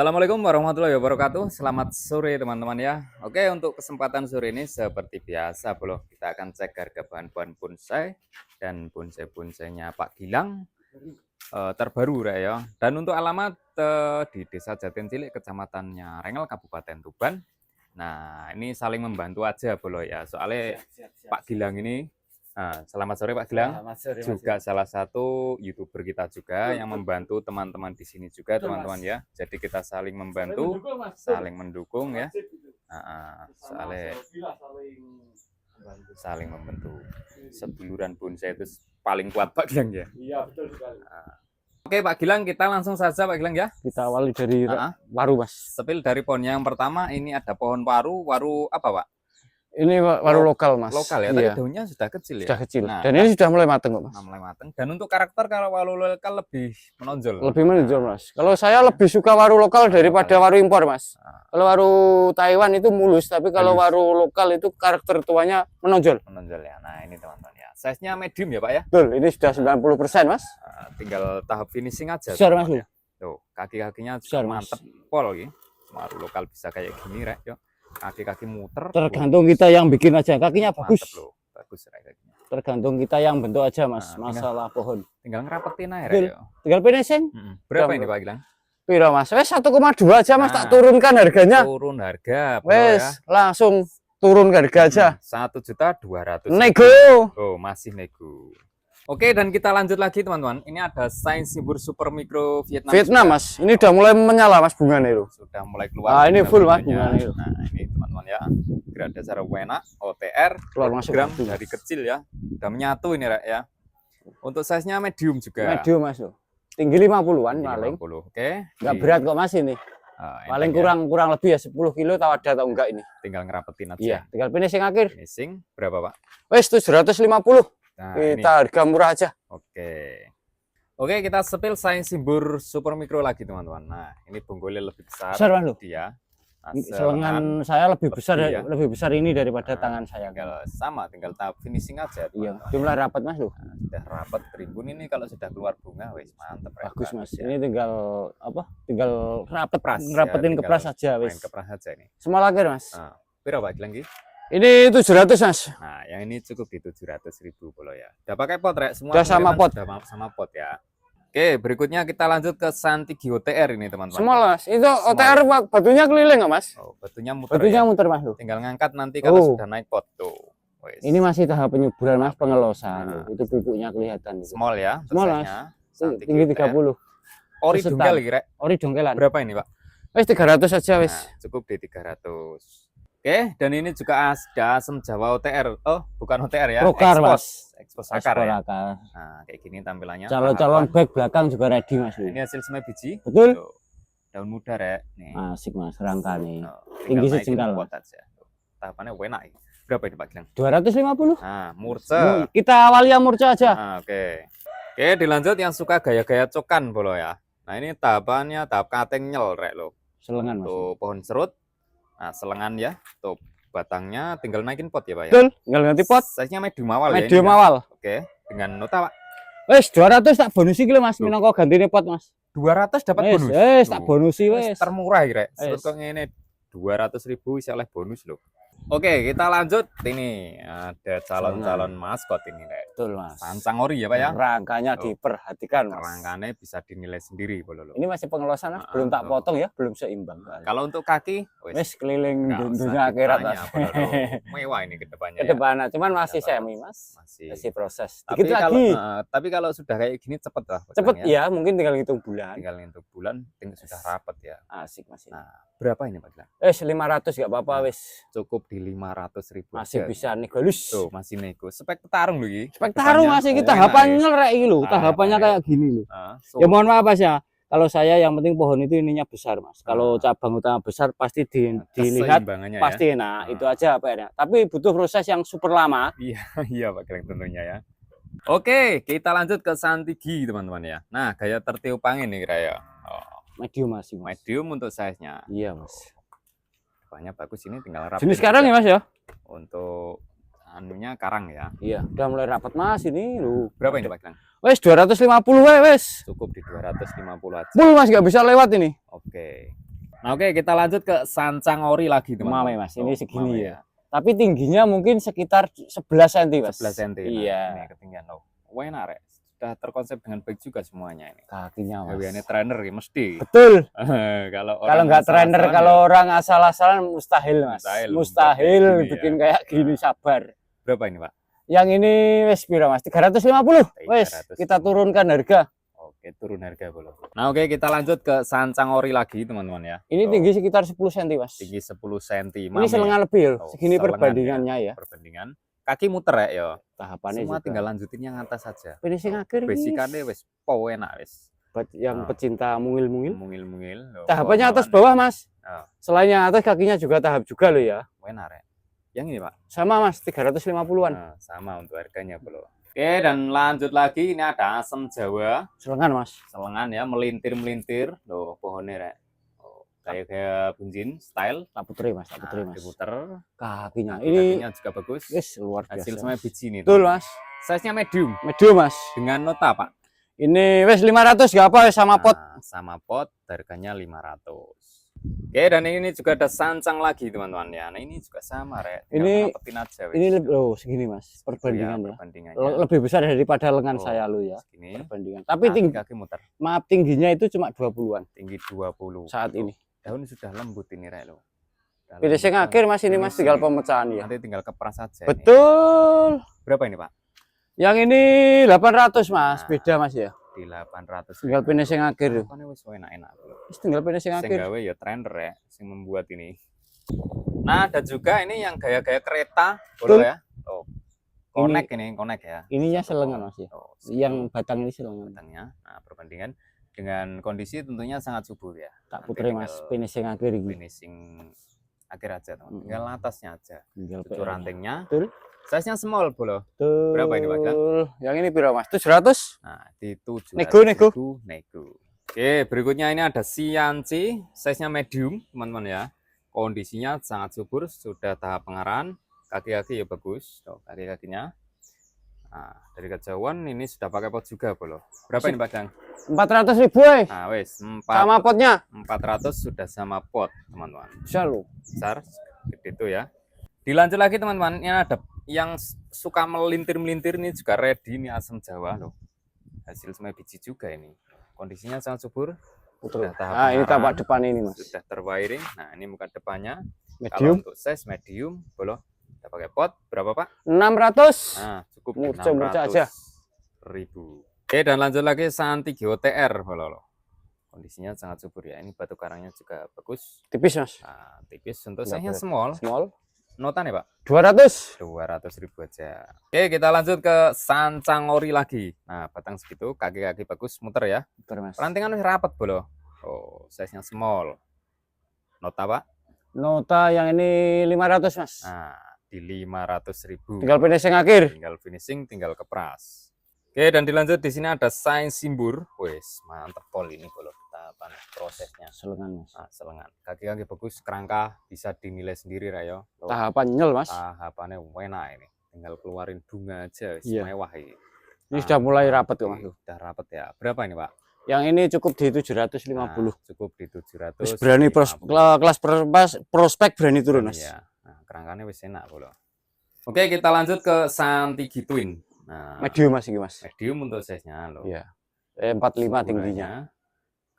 Assalamualaikum warahmatullahi wabarakatuh. Selamat sore teman-teman ya. Oke, untuk kesempatan sore ini seperti biasa, bro, kita akan cek harga bahan-bahan bonsai dan bonsai-bonsainya Pak Gilang terbaru ya. Dan untuk alamat di Desa Jatin Cilik, Kecamatannya Rengel, Kabupaten Tuban. Nah, ini saling membantu aja, bro ya. Soalnya Pak Gilang ini selamat sore Pak Gilang. Selamat sore, juga salah satu YouTuber kita juga yang membantu teman-teman di sini juga teman-teman ya. Jadi kita saling membantu, saling mendukung ya. Saling membantu. Seduluran bonsai itu paling kuat Pak Gilang ya. Iya betul sekali. Oke Pak Gilang, kita langsung saja Pak Gilang ya. Kita awali dari waru Mas. Sepil dari pohon yang pertama, ini ada pohon waru apa Pak? Ini waru lokal Mas. Lokal ya, tapi daunnya sudah kecil ya? Sudah kecil. Nah, dan ini sudah mulai matang kok Mas. Mulai matang. Dan untuk karakter kalau waru lokal lebih menonjol? Lebih menonjol Mas. Kalau saya lebih suka waru lokal daripada waru impor Mas. Kalau waru Taiwan itu mulus, tapi kalau waru lokal itu karakter tuanya menonjol. Menonjol ya. Nah ini teman-teman ya. Size-nya medium ya Pak ya? Betul, ini sudah 90% Mas. Tinggal tahap finishing aja. Besar Mas. Ya. Tuh, kaki-kakinya juga mantep pol ya. Waru lokal bisa kayak gini rek yo. Kaki-kaki muter. Tergantung kita yang bikin aja, kakinya bagus. Loh. Bagus kakinya. Tergantung kita yang bentuk aja Mas, masalah pohon. Tinggal ngerapetin aja ya. Tinggal finishing. Berapa ini Pak Gilang? Piro Mas? Wes 1,2 aja Mas, tak turunkan harganya. Turun harga. Wes, ya. Langsung turun harga aja. 1.200.000. Nego. Oh, masih nego. Oke, dan kita lanjut lagi teman-teman. Ini ada Sains Sibur Super Mikro Vietnam. Vietnam juga. Mas, ini udah mulai menyala Mas bunganya itu. Sudah mulai keluar. Nah, ini full Mas bunganya itu. Nah, ini teman-teman ya. Grade dasar WNA, OTR, keluar masuk gram dari kecil ya. Udah menyatu ini Rek ya. Untuk size-nya medium juga. Medium Mas tuh. Tinggi 50-an paling. 50. Oke. Enggak berat kok Mas ini. Paling kurang lebih ya 10 kilo tahu ada atau enggak ini. Tinggal ngerapetin aja. Iya, tinggal finishing akhir. Finishing berapa, Pak? Wes 750. Nah, kita harga murah aja. Oke, kita sepil Sains Sibur Super Mikro lagi teman-teman. Nah, ini bonggolnya lebih besar. Besar Mas dia. Nah, selengan saya lebih besar ya. Lebih besar ini daripada tangan saya. Tinggal tahap finishing aja. Iya, jumlah rapat Mas loh. Sudah rapat berimbun ini kalau sudah keluar bunga wes mantap. Bagus Mas. Ya. Ini tinggal tinggal rapetin kepras aja wes. Kepras aja ini. Semua akhir Mas. Berapa lagi? Ini 700 Mas. Nah, yang ini cukup di 700.000 bolo ya. Udah pakai pot Rek? Semua udah sama pot. Udah sama pot ya. Oke, berikutnya kita lanjut ke Santigi OTR ini teman-teman. Semua Mas. Itu OTR batunya keliling nggak Mas? Oh, batunya muter. Batunya muter Mas. Tinggal ngangkat nanti kalau sudah naik pot tuh. Ini masih tahap penyuburan Mas, pengelosan. Itu pupuknya kelihatan. Small ya. Small Mas. Tinggi 30. Ori dongkel Rek. Ori dongkelan. Berapa ini Pak? Wes 300 aja wes. Cukup di 300. Oke, dan ini juga ada asam Jawa OTR. Oh, bukan OTR ya. Prokar Mas. Ekspos akar ya. Nah, kayak gini tampilannya. Calon-calon back belakang juga ready Mas. Ini hasil semai biji. Betul. Daun muda Rek. Nih. Asik Mas, rangka nih. Tinggi sejengkal. Tahapannya enak. Berapa ini Pak Gilang? 250. Nah, murca. Kita awali yang murca aja. Oke, dilanjut yang suka gaya-gaya cokan bolo ya. Nah, ini tahapannya tahap cutting nyel Rek lo. Selengan Mas. Tuh pohon serut. Nah, selengan ya. Tuh batangnya tinggal naikin pot ya Pak ya. Betul, tinggal ganti pot. Size-nya medium awal ya. Medium awal. Oke, dengan nota Pak. Wes 200 tak bonusi ki Mas, minangka gantine pot Mas. 200 dapat bonus. Wes tak bonusi wes. Termurah Rek. Serut kok ngene 200.000 bisa oleh bonus loh. Oke, kita lanjut. Ini ada calon-calon maskot ini Rek. Betul Mas. Sancang ori ya Pak ya. Rangkanya diperhatikan Mas. Rangkanya bisa dinilai sendiri bolo. Ini masih pengelosan Mas, belum tak potong ya, belum seimbang. Kalau untuk kaki wes keliling dunia akhirat Mas. Mewah ini kedepannya. Kedepannya, cuman masih semi Mas. Masih proses. Tapi kalau sudah kayak gini cepet lah. Cepet ya, mungkin tinggal hitung bulan. Sudah rapet ya. Asik Mas. Nah, berapa ini Pak Gilang? 500 enggak apa-apa wes. Cukup di 500.000. Masih bisa negolus. Tuh, masih nego. Spek petarung loh iki. Spek tarung masih kita tahapannya rek iki lho, tahapannya kayak gini lho. Ya mohon maaf Mas ya. Kalau saya yang penting pohon itu ininya besar Mas. Kalau cabang utama besar pasti dilihat pasti enak. Itu aja PR-nya. Tapi butuh proses yang super lama. Iya Pak Gilang tentunya ya. Oke, kita lanjut ke Santigi teman-teman ya. Nah, gaya tertiup angin nih kira ya. Medium masih Mas. Medium untuk size-nya. Iya Mas. Banyak bagus ini tinggal rapat. Jenis sekarang ya Mas ya? Untuk anunya karang ya. Iya, udah mulai rapat Mas ini lho. Berapa ini Pak Gilang? Wes 250 wes. Cukup di 250 aja. Full Mas, nggak bisa lewat ini. Oke. Nah, oke, kita lanjut ke sancang ori lagi, teman-teman. Mame Mas, ini segini ya. Tapi tingginya mungkin sekitar 11 cm, Mas. 11 cm. Iya. Ini ketinggian loh. Enak, Rek. Sudah terkonsep dengan baik juga semuanya ini. Kakinya, Mas. Gaweane trainer ya mesti. Betul. Kalau nggak trainer, kalau orang asal-asalan mustahil, Mas. Mustahil bikin kayak gini, sabar. Berapa ini, Pak? Yang ini wes pira, Mas? 350. Wes, kita turunkan harga. Oke, turun harga belum. Nah, oke, kita lanjut ke sancang ori lagi, teman-teman ya. Ini tinggi sekitar 10 cm, Mas. Tinggi 10 cm. Ini selengan lebih, segini perbandingannya ya. Perbandingan. Kaki muter ya, Tahapannya semua juga. tinggal lanjutin yang atas saja. Finishing akhir. Basicane wes enak wes. Yang pecinta mungil-mungil. Mungil-mungil. Tahapannya atas bawah, Mas. Selain yang atas kakinya juga tahap juga loh ya. Enak, Rek. Yang ini, Pak? Sama, Mas, 350-an. Nah, sama untuk harganya, Bro. Oke, dan lanjut lagi, ini ada asem Jawa. Selengan, Mas. Selengan ya, melintir-melintir. Loh, pohonnya, Rek. Oh, kayak bunjin style. Tak putri, Mas, tak putri, Mas. Diputer. Kakinya ini kakinya juga bagus. Yes, luar biasa. Hasil sama biji nih. Betul, Mas. Size-nya medium. Medium, Mas. Dengan nota, Pak. Ini wes 500 gak apa sama pot. Sama pot, harganya 500. Oke, dan ini juga ada sancang lagi, teman-teman ya. Nah, ini juga sama, Rek. Ini aja, ini segini, Mas. Perbandingannya. Lebih besar daripada lengan saya lo ya. Segini. Perbandingan. Tapi tinggi kaki muter. Maaf, tingginya itu cuma 20-an. Tinggi 20 saat ini. Daun sudah lembut ini, Rek lo. Finishing akhir, Mas, ini, Mas, tinggal pemecahan ya. Nanti tinggal kepras saja. Betul. Ini. Berapa ini, Pak? Yang ini 800, Mas. Beda, Mas ya. Di 800. Tinggal finishing akhir. Kan wis enak-enak. Tinggal finishing akhir. Sing gawe ya trainer ya, sing membuat ini. Nah, ada juga ini yang gaya-gaya kereta, boleh ya. Oh. Konek ini, konek ya. Ininya selengan, Mas ya. Yang batang ini selengan. Batangnya. Nah, perbandingan dengan kondisi tentunya sangat subur ya. Tak putri, Mas. Finishing akhir ini. Finishing akhir aja, teman. Tinggal atasnya aja. Tinggal rantingnya. Betul. Size-nya small, Bro. Berapa ini, Pak? Yang ini berapa, Mas? 700? Nah, di 700. Nego. Oke, berikutnya ini ada Sianci, size-nya medium, teman-teman ya. Kondisinya sangat subur, sudah tahap pengarahan. Kaki-kaki ya bagus, tuh kaki-kakinya. Nah, dari kejauhan ini sudah pakai pot juga, Bro. Berapa ini, Pak Dang? 400.000, Nah, wes, sama potnya. 400 sudah sama pot, teman-teman. Besar loh. Besar, gede itu ya. Dilanjut lagi, teman-teman. Ini ada yang suka melintir-melintir ini juga ready, ini asam Jawa loh. Hasil semai biji juga ini. Kondisinya sangat subur. Betul. Nah, ini tapak depan ini, Mas. Sudah terwiring. Nah, ini muka depannya. Medium. Kalau untuk size medium, boleh kita pakai pot. Berapa, Pak? 600. Nah, cukup murca aja. 1.000. Oke, dan lanjut lagi Santi GOTR, boleh. Kondisinya sangat subur ya. Ini batu karangnya juga bagus. Tipis, Mas. Nah, tipis. Untuk size-nya small. Nota nih, Pak? 200.000 aja. Oke, kita lanjut ke sancang ori lagi. Nah, batang segitu, kaki-kaki bagus, muter ya. Muter, Mas. Rantingan rapat, Bro. Oh, size-nya small. Nota, Pak? Nota yang ini 500, Mas. Nah, di 500.000. Tinggal finishing akhir. Tinggal finishing, tinggal kepras. Oke, dan dilanjut di sini ada Sains Simbur. Wes, mantap pol ini, Bro. Tahapan prosesnya. Selengan, Mas. Nah, selengan. Kaki-kaki bagus, kerangka bisa dinilai sendiri, Rayo. Tahapan nyel, Mas. Tahapannya enak ini. Tinggal keluarin bunga aja, mewah ini. Ini sudah mulai rapat tuh, Mas. Sudah rapat ya. Berapa ini, Pak? Yang ini cukup di 750. Nah, cukup di 700. Berani kelas prospek berani turun, Mas. Iya. Nah, kerangkanya wis enak, Bro. Oke, kita lanjut ke Santigi Twin. Nah, medium, Mas, ini, Mas. Medium untuk size-nya loh. Iya. 45 tingginya.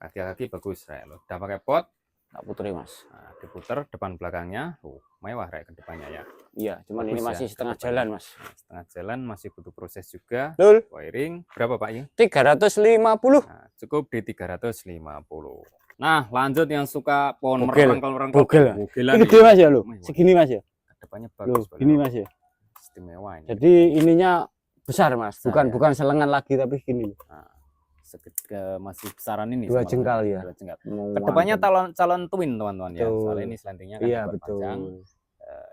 Kaki-kaki bagus, Rek. Lo udah pakai pot. Tak putri, Mas. Nah, diputer depan belakangnya. Mewah, Rek, ke depannya ya. Iya, cuman bagus ini masih ya, setengah jalan, Mas. Nah, setengah jalan masih butuh proses juga. Betul. Wiring. Berapa, Pak ini? 350. Nah, cukup di 350. Nah, lanjut yang suka pohon merangkal-merangkal. Bogel. Ini gede, Mas ya, lo. Segini, Mas ya. Depannya bagus. Gini, Mas ya. Istimewa ini. Jadi ininya besar, Mas. Bukan selengan lagi, tapi gini. Nah, masih besaran ini. 2 jengkal ya. 2 jengkal. Kedepannya calon twin, teman-teman ya. Soalnya ini selantingnya kan iya, betul. Panjang.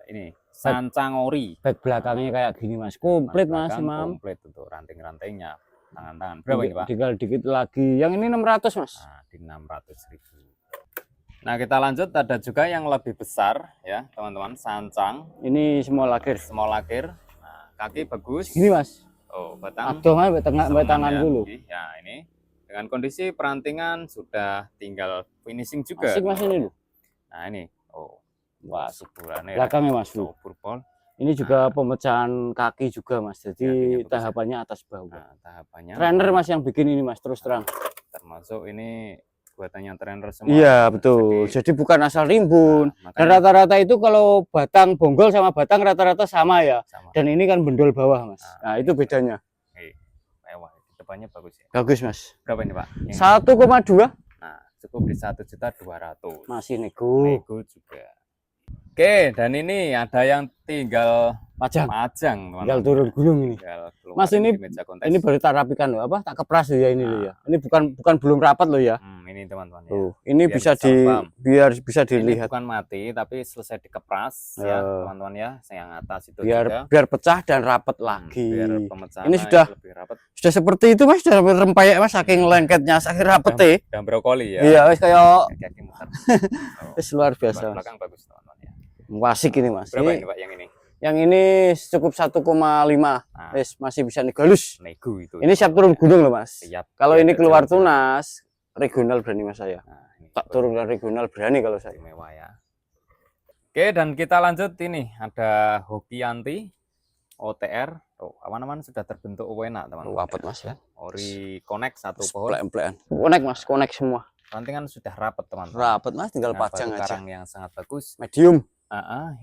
Ini sancang ori. Back belakangnya kayak gini, Mas. Komplit, Mas, Imam. Komplit untuk ranting-rantingnya. Tangan-tangan. Berapa ini, Pak? Tinggal dikit lagi. Yang ini 600, Mas. Nah, di 600.000. Nah, kita lanjut, ada juga yang lebih besar ya, teman-teman, sancang. Ini small akhir. Small akhir. Nah, kaki bagus. Ini, Mas. Oh, batang. Adong aja tangan dulu. Ya, ini Dengan kondisi perantingan sudah tinggal finishing juga. Asik Mas ini loh. Nah ini, oh, wah, suburannya belakangnya Mas. purpol. Ini juga pemecahan kaki juga Mas. Jadi tahapannya atas bawah. Nah, tahapannya. Trainer Mas yang bikin ini Mas, terus terang. Termasuk ini buatannya trainer semua. Iya betul. Jadi bukan asal rimbun. Nah, dan rata-rata itu kalau batang bonggol sama batang rata-rata sama ya. Sama. Dan ini kan bendol bawah Mas. Nah itu bedanya. Mewah. Depannya bagus ya. Bagus Mas. Berapa ini Pak? 1,2. Nah cukup di 1.200.000. Masih nego. Nego juga. Oke, dan ini ada yang tinggal pajang, teman-teman. Tinggal turun gunung ini. Mas ini baru tak rapikan loh, apa? Tak kepras loh ya ini loh ya. Ini bukan belum rapat loh ya. Ini teman-teman ya. Ini biar bisa dilihat. Ini bukan mati tapi selesai dikepras ya teman-teman ya. Yang atas itu biar pecah dan rapat lagi. Biar pemecahan ini sudah lebih rapat. Sudah seperti itu Mas, sudah rempeyek Mas, saking lengketnya, saking rapet dan brokoli ya. Iya, wis kayak wis luar biasa. Belakang bagus teman-teman ya. Wasik ini Mas. Berapa ini Pak yang ini? Yang ini cukup 1,5. Wis masih bisa negalus. Nego itu. Ini siap turun gunung loh Mas. Kalau ini keluar jalan. tunas, regional berani Mas saya. Tak turun ke regional berani kalau saya. Mewah ya. Oke, dan kita lanjut ini ada Hokianti OTR. Oh, awan-awan sudah terbentuk enak teman-teman. Rapat Mas ya. Ori connect satu pohon. Plek-plekan. Connect Mas, connect semua. Rantingan sudah rapat teman-teman. Rapat Mas, tinggal pajang aja. Karang yang sangat bagus. Medium.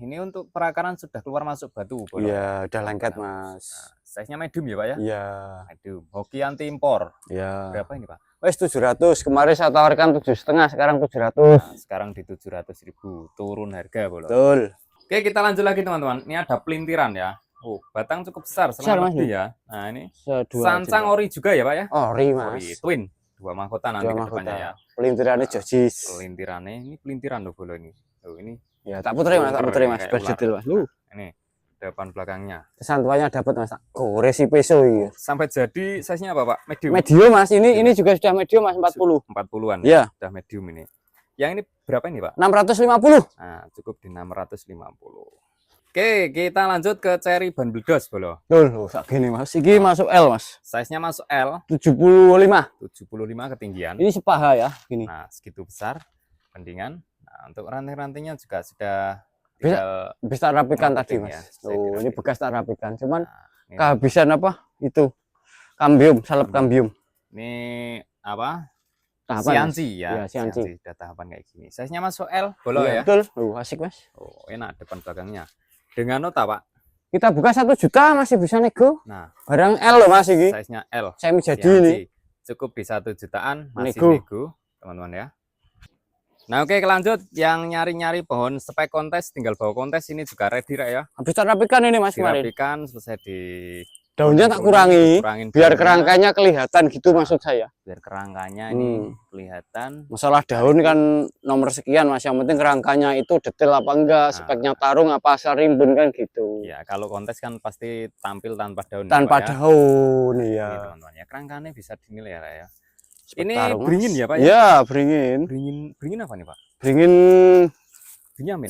Ini untuk perakaran sudah keluar masuk batu. Iya, udah lengket Mas. Size-nya medium ya Pak ya? Iya. Medium. Hokianti impor. Iya. Berapa ini Pak? Wes 700. Kemarin saya tawarkan 7,5, sekarang 700. Sekarang di 700.000. Turun harga boleh. Betul. Oke, kita lanjut lagi teman-teman. Ini ada pelintiran ya. Batang cukup besar, lebih ya. Nah ini sancang ori juga ya Pak ya? Ori Mas. Ori twin. 2 mahkota nanti ke depannya ya. Pelintirannya jojis. Pelintirannya ini pelintiran loh bolo ini. Tuh ini. Ya tak putri Mas, tak putri Mas. Berdetail Mas. Ini depan belakangnya. Kesantuannya dapat Mas. Gores si peso iya. Sampai jadi size-nya apa Pak? Medium. Medium Mas. Ini juga sudah medium Mas, 40. 40-an. Iya. Sudah medium ini. Yang ini berapa ini Pak? 650. Nah, cukup di 650. Oke, kita lanjut ke Cherry ban bledos bolo. Tuh, sak gini Mas. Iki masuk L Mas. Size-nya masuk L. 75. 75 ketinggian. Ini sepaha ya, gini. Nah, segitu besar pendingan. Nah, untuk ranting-rantingnya juga sudah bisa rapikan tadi Mas. Tuh, ini bekas tak rapikan. Cuman kehabisan apa? Itu kambium, salep kambium. Ini apa? Tahapan, Sianci ya. Sianci. Udah tahapan kayak gini. Size-nya masuk L, bolo ya. Betul. Asik Mas. Oh, enak depan belakangnya. Dengan nota Pak. Kita buka 1 juta masih bisa nego. Nah, barang L loh Mas ini. Size-nya L. Semi jadi ini. Cukup di 1 jutaan masih nego, teman-teman ya. Nah, oke, lanjut yang nyari-nyari pohon spek kontes tinggal bawa kontes ini juga ready ya. Habis rapikan ini Mas kemarin. Rapikan selesai di daunnya tak kurangi biar kerangkanya kelihatan gitu maksud saya. Biar kerangkanya ini kelihatan. Masalah daun kan nomor sekian Mas, yang penting kerangkanya itu detail apa enggak, speknya tarung apa asal rimbun kan gitu. Ya, kalau kontes kan pasti tampil tanpa daun. Tanpa daun ya. Ini teman-teman ya, kerangkanya bisa dinilai ya. Ini beringin ya Pak ya? Ya, beringin. Beringin apa nih Pak? Beringin Benyamin.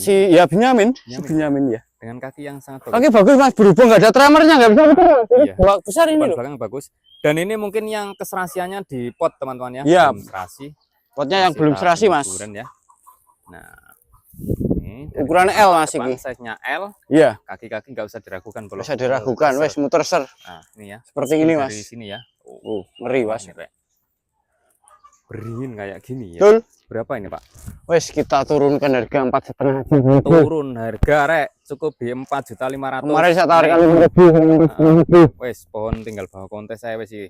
Benyamin ya. Dengan kaki yang sangat bagus. Kaki bagus Mas, berhubung nggak ada tremernya nggak bisa betul. Iya. Besar ini loh. Belakang bagus. Dan ini mungkin yang keserasiannya di pot teman-teman ya. Iya. Belum serasi. Potnya yang belum serasi Mas. Ya. Nah, ini ukuran L Mas ini. Size-nya L. Iya. Kaki-kaki nggak usah diragukan. Bisa diragukan, wes muter ser. Nah, ini ya. Seperti ini Mas. Dari sini ya. Ngeri Mas. Beringin kayak gini ya. Betul. Berapa ini Pak? Wes kita turunkan harga 4,5 juta. Turun harga rek cukup di 4.500.000. Kemarin saya tawarkan 5.000. Wes pohon tinggal bawa kontes saya wes sih.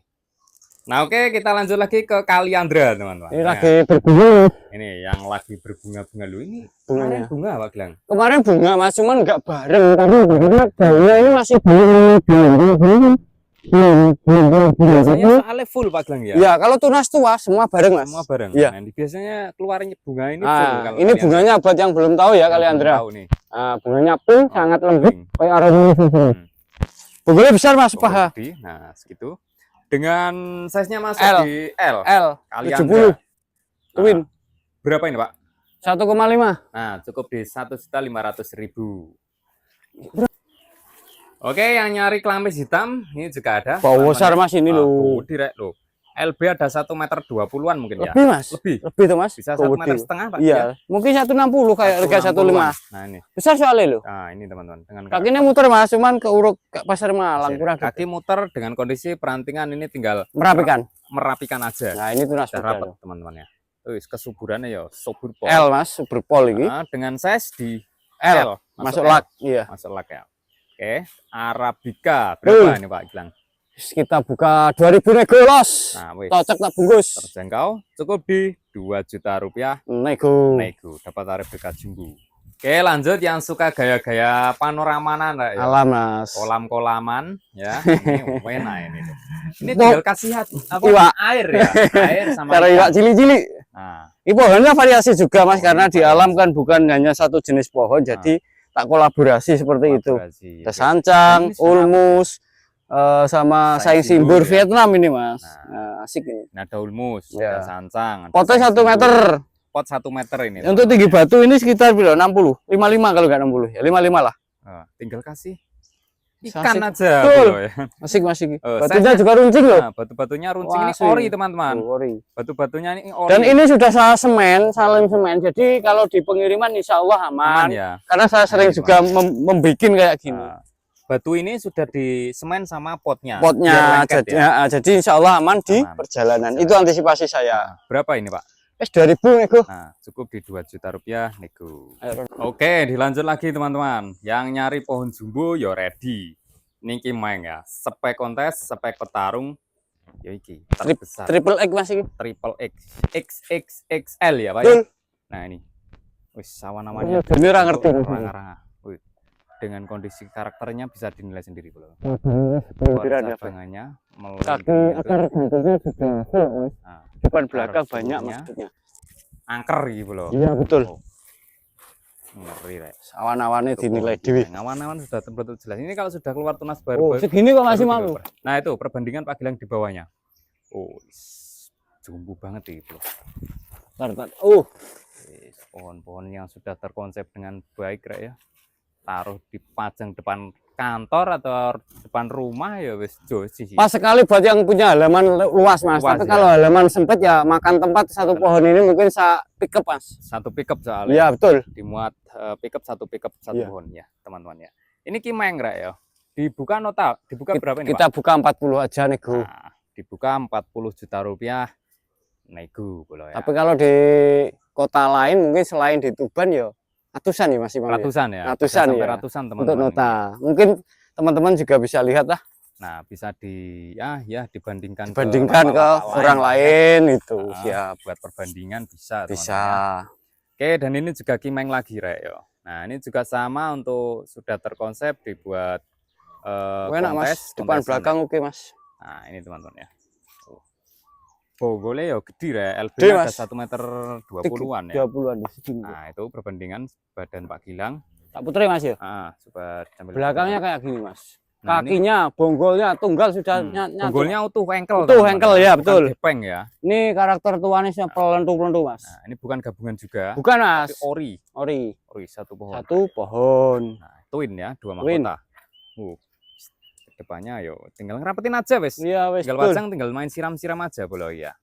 Nah oke, kita lanjut lagi ke Kaliandra teman-teman. Ini lagi berbunga. Ini yang lagi berbunga-bunga lu ini. Bunganya. Bunga Pak Gilang. Kemarin bunga Mas, cuman nggak bareng karena daunnya ini masih belum. Biasanya soalnya full Pak Gilang ya? Ya, kalau tunas tua semua bareng Mas. Semua bareng. Iya. Nah, biasanya keluarnya bunga ini full. Kalau ini bunganya buat yang belum tahu ya Kaliandra. Bunganya pink, sangat lembut, kayak aroma. Bunganya besar Mas, paha. Nah, segitu. Dengan size-nya masuk L. di L. Kaliandra. 70. Twin. Berapa ini Pak? 1,5. Nah, cukup di 1.500.000. Oke, yang nyari kelamis hitam ini juga ada. Bau besar Mas ini loh. Direk loh. LB ada 1,20 m mungkin ya. Lebih Mas. Lebih Tuh Mas. Bisa 1,5 m Pak. Iya. Mungkin 160 kayak harga 15. Nah ini. Besar soalnya loh. Nah ini teman-teman. Dengan kakinya muter Mas, cuman ke uruk ke pasar Malang kurang. Kaki muter dengan kondisi perantingan ini tinggal merapikan aja. Nah ini tunas rapat teman-teman ya. Wis kesuburannya ya subur pol. L Mas, subur pol ini. Nah, dengan size di L. Masuk lak. Iya. Masuk lak ya. Oke, Arabica berapa ini Pak Gilang? Kita buka 2000 nego los. Nah, wis. Cocok tak bungkus. Terjangkau, cukup di 2 juta rupiah. Nego. Dapat Arabica jumbo. Oke, lanjut yang suka gaya-gaya panoramanan ya. Alam Mas. Kolam-kolaman ya. Ini enak ini. Ini tinggal kasih air ya. Air sama cara iwak cili-cili. Nah, ini pohonnya variasi juga Mas, karena di alam kan bukan hanya satu jenis pohon, jadi tak kolaborasi seperti itu. Ada sancang, ulmus, sama saing simbur ya. Vietnam ini Mas. Nah, asik ini. Nah, ada ulmus, ada sancang. Potnya 1 meter. Pot 1 meter ini. Untuk tinggi batu ini sekitar 60, 55 kalau nggak 60 ya, 55 lah. Tinggal kasih ikan aja. Ya. Asik. Batunya juga runcing loh. Nah, batu-batunya runcing. Wah, ini ori teman-teman. Batu-batunya ini ori. Dan ini sudah saya salin semen. Jadi kalau di pengiriman insya Allah aman ya. Karena saya sering juga membuat kayak gini. Batu ini sudah disemen sama potnya. Jadi insya Allah aman di perjalanan. Itu antisipasi saya. Berapa ini Pak? 2000 nego. Nah, cukup di 2 juta rupiah nego. Oke, dilanjut lagi teman-teman. Yang nyari pohon jumbo ya ready. Ini kimeng ya. Spek kontes, spek petarung. Ya iki terbesar. Triple X Mas iki. Triple X. XXXL ya Pak ya. Nah ini. Wis sawan-sawannya. Ini ora ngerti. Dengan kondisi karakternya bisa dinilai sendiri bro. Cabangannya kaki akar bentuknya juga depan belakang banyak maksudnya. Angker gitu loh. Iya betul. Ngeri rek. Awan-awannya dinilai dewi. Awan-awan sudah terbentuk jelas. Ini kalau sudah keluar tunas baru. Segini kok masih malu. Nah itu perbandingan Pak Gilang di bawahnya. Jumbo banget itu. Pohon-pohon yang sudah terkonsep dengan baik rek ya. Taruh dipajang depan kantor atau depan rumah ya wis josi. Pas sekali buat yang punya halaman luas Mas. Tapi kalau halaman sempit ya makan tempat satu pohon ini mungkin saya pick up Mas. Satu pick up soalnya. Iya betul. Dimuat pick up satu pohon ya teman-teman ya. Ini kimeng rek ya. Dibuka nota, dibuka berapa ini Kita Pak? Buka 40 aja nego. Nah, dibuka 40 juta rupiah nego ya. Tapi kalau di kota lain mungkin selain di Tuban ya ratusan ya masih ratusan ya. Ratusan ya. Ratusan teman-teman. Untuk nota. Mungkin teman-teman juga bisa lihat lah. Nah, bisa dibandingkan ke orang lain itu. Siap buat perbandingan bisa. Bisa. Oke, dan ini juga kimeng lagi rek yo. Nah, ini juga sama untuk sudah terkonsep dibuat enak Mas, depan belakang oke Mas. Nah, ini teman-teman ya. Bogolnya ya gede ya, LB ada 1,20 m ya. 20-an di sini. Nah, itu perbandingan badan Pak Gilang. Tak putri Mas ya? Coba belakangnya kayak gini Mas. Kakinya, bonggolnya tunggal sudah bonggolnya utuh engkel. Utuh engkel ya, betul. Gepeng ya. Ini karakter tuanisnya pelentu-pelentu Mas. Nah, ini bukan gabungan juga. Bukan Mas. Ori satu pohon. Satu pohon. Nah, twin ya, 2 mahkota. Depannya yo tinggal ngerapetin aja wes. Iya wes. Tinggal pasang, tinggal main siram-siram aja boleh ya.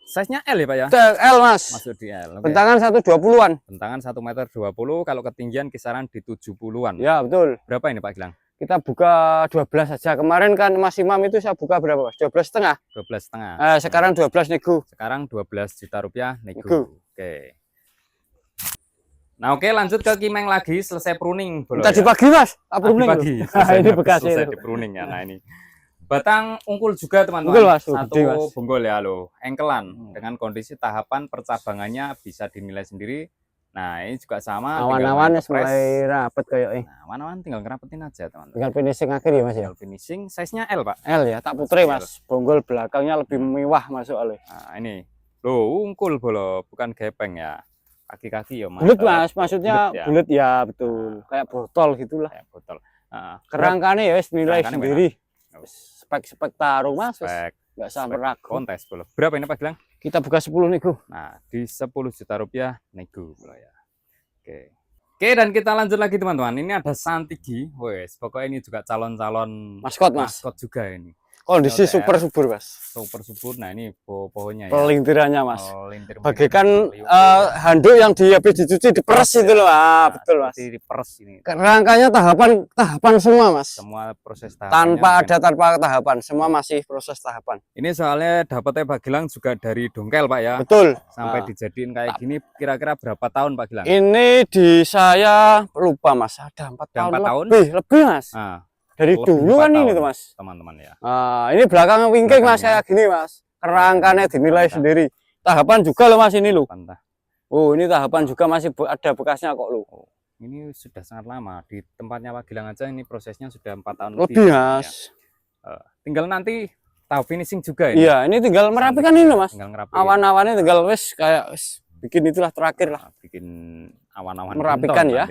Size-nya L ya Pak ya? L Mas. Masuk di L. Okay. Bentangan 120-an. Bentangan 1,20 m, kalau ketinggian kisaran di 70-an. Ya betul. Berapa ini Pak Gilang? Kita buka 12 saja. Kemarin kan Mas Imam itu saya buka berapa Mas? 12,5. 12,5. Sekarang 12 nego. Sekarang 12 juta rupiah nego. Oke. Nah oke, lanjut ke kimeng lagi, selesai pruning. Tadi pagi Mas, pruning. Pagi. Ini bekas selesai di pruning ya. Nah ini batang ungkul juga teman-teman. Satu bonggol ya lo, engkelan dengan kondisi tahapan percabangannya bisa dinilai sendiri. Nah ini juga sama. Awan-awan mulai rapet kayak Nah awan-awan tinggal ngerapetin aja teman-teman. Tinggal finishing akhir ya Mas ya. Finishing, size-nya L Pak. L ya, tak putri Mas. Bonggol belakangnya lebih mewah masuk oleh. Nah ini, lo ungkul bolo, bukan gepeng ya. Kaki-kaki ya Mas. Bulat Mas, maksudnya bulat ya betul. Kayak botol gitulah. Kayak botol. Kerangkanya ya nilai sendiri. Spek tarung Mas. Spek. Enggak sampai ragu. Kontes bolo. Berapa ini Pak Gilang? Kita buka 10 nego. Nah, di 10 juta rupiah nego bolo ya. Oke, dan kita lanjut lagi teman-teman. Ini ada Santigi. Wes, pokoknya ini juga calon-calon maskot Mas. Maskot juga ini. Kondisi OTR. super subur, Mas. Super subur. Nah, ini pohonnya ya. Pelintirannya, Mas. Oh, lintir Bagaikan handuk yang habis dicuci diperes itu loh. Nah, betul, Mas. Diperes ini. Rangkanya tahapan semua, Mas. Semua proses tahapannya. Tanpa tahapan, semua masih proses tahapan. Ini soalnya dapatnya Pak Gilang juga dari dongkel, Pak ya. Betul. Sampai dijadiin kayak gini kira-kira berapa tahun, Pak Gilang? Ini di saya lupa, Mas. Ada 4 tahun. Lebih, Mas. Nah, dari dulu kan ini tuh, Mas. Teman-teman ya. Ini belakangnya wingking, Mas, kayak gini, Mas. Kerangkanya dinilai sendiri. Tahapan juga loh, Mas, ini loh. Oh, ini tahapan juga masih ada bekasnya kok loh. Oh, ini sudah sangat lama di tempatnya Pak Gilang aja, ini prosesnya sudah 4 tahun lebih, Mas. Ya. Tinggal nanti tahap finishing juga ini. Iya, ini tinggal merapikan ini loh, Mas. Awan-awannya tinggal kayak bikin itulah terakhir lah. Bikin awan-awan merapikan ya.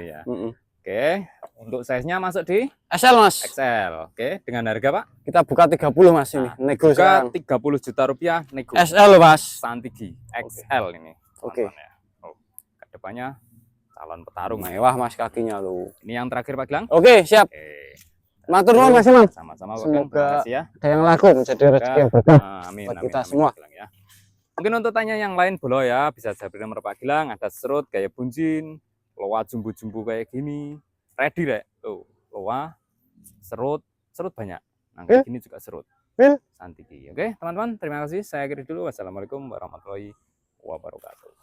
Oke, untuk size-nya masuk di XL, Mas. XL. Oke, dengan harga, Pak? Kita buka 30, Mas, ini. Nego sekarang. 30 juta rupiah nego. XL, Mas. Santigi XL ini. Oke. Oh, ke depannya calon petarung. Mewah, Mas, kakinya loh. Ini yang terakhir, Pak Gilang? Oke, siap. Matur nuwun, Mas. Sama-sama, semoga ya. Ada yang laku menjadi rezeki yang berkah. Amin, kita semua. Ya. Mungkin untuk tanya yang lain boleh ya, bisa jabri nomor Pak Gilang, ada serut kayak bunjin, loa jumbu-jumbu kayak gini, ready rek. Tuh, loa, serut banyak. Nah, kayak gini juga serut. Santigi. Oke, teman-teman, terima kasih. Saya akhiri dulu. Wassalamualaikum warahmatullahi wabarakatuh.